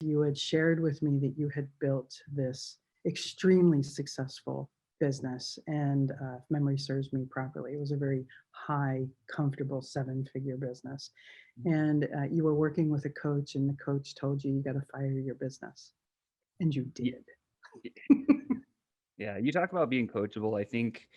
you had shared with me that you had built this extremely successful business. And if memory serves me properly, it was a very high, comfortable seven-figure business. And you were working with a coach, and the coach told you, you got to fire your business. And you Yeah, did. yeah. You talk about being coachable. I think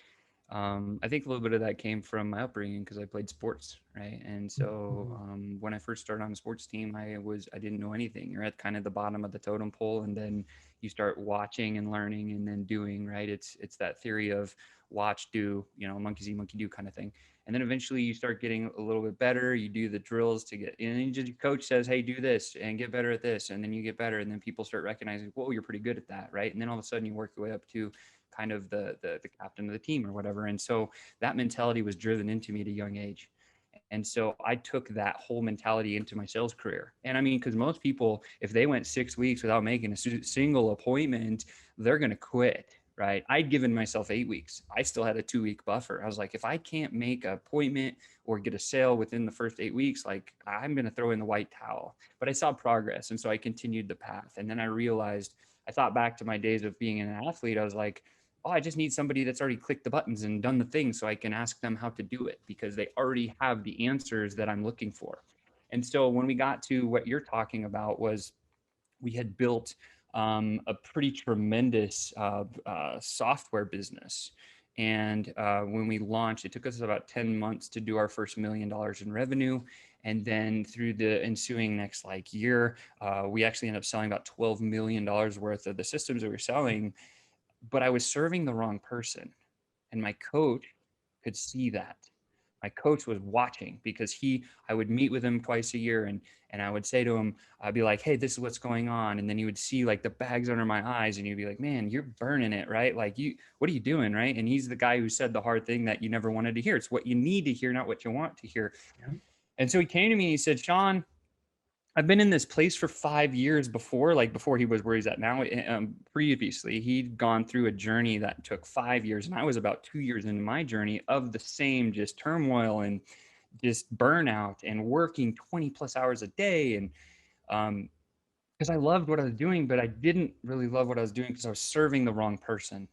a little bit of that came from my upbringing because I played sports, right? And so Mhm. when I first started on the sports team, I didn't know anything. You're at kind of the bottom of the totem pole, and then you start watching and learning, and then doing. Right? It's that theory of watch, do, monkey see, monkey do kind of thing. And then eventually you start getting a little bit better. You do the drills to get, and then your coach says, "Hey, do this and get better at this," and then you get better, and then people start recognizing, "Whoa, you're pretty good at that," right? And then all of a sudden you work your way up to kind of the captain of the team or whatever. And so that mentality was driven into me at a young age. And so I took that whole mentality into my sales career. And I mean, because most people, if they went 6 weeks without making a single appointment, they're going to quit. Right. I'd given myself 8 weeks. I still had a 2 week buffer. I was like, if I can't make an appointment or get a sale within the first 8 weeks, like I'm going to throw in the white towel. But I saw progress. And so I continued the path. And then I realized, I thought back to my days of being an athlete. I was like, oh, I just need somebody that's already clicked the buttons and done the thing so I can ask them how to do it because they already have the answers that I'm looking for. And so when we got to what you're talking about was we had built a pretty tremendous software business. And when we launched, it took us about 10 months to do our first $1 million in revenue. And then through the ensuing next year, we actually ended up selling about $12 million worth of the systems that we were selling, but I was serving the wrong person. And my coach could see that. My coach was watching because I would meet with him twice a year, and I would say to him, I'd be like, hey, this is what's going on. And then he would see like the bags under my eyes and you'd be like, man, you're burning it, right? Like what are you doing? Right. And he's the guy who said the hard thing that you never wanted to hear. It's what you need to hear, not what you want to hear. Yeah. And so he came to me and he said, Sean, I've been in this place for 5 years before, like before he was where he's at now. Previously, he'd gone through a journey that took 5 years, and I was about 2 years into my journey of the same just turmoil and just burnout and working 20 plus hours a day. And because I loved what I was doing, but I didn't really love what I was doing because I was serving the wrong person.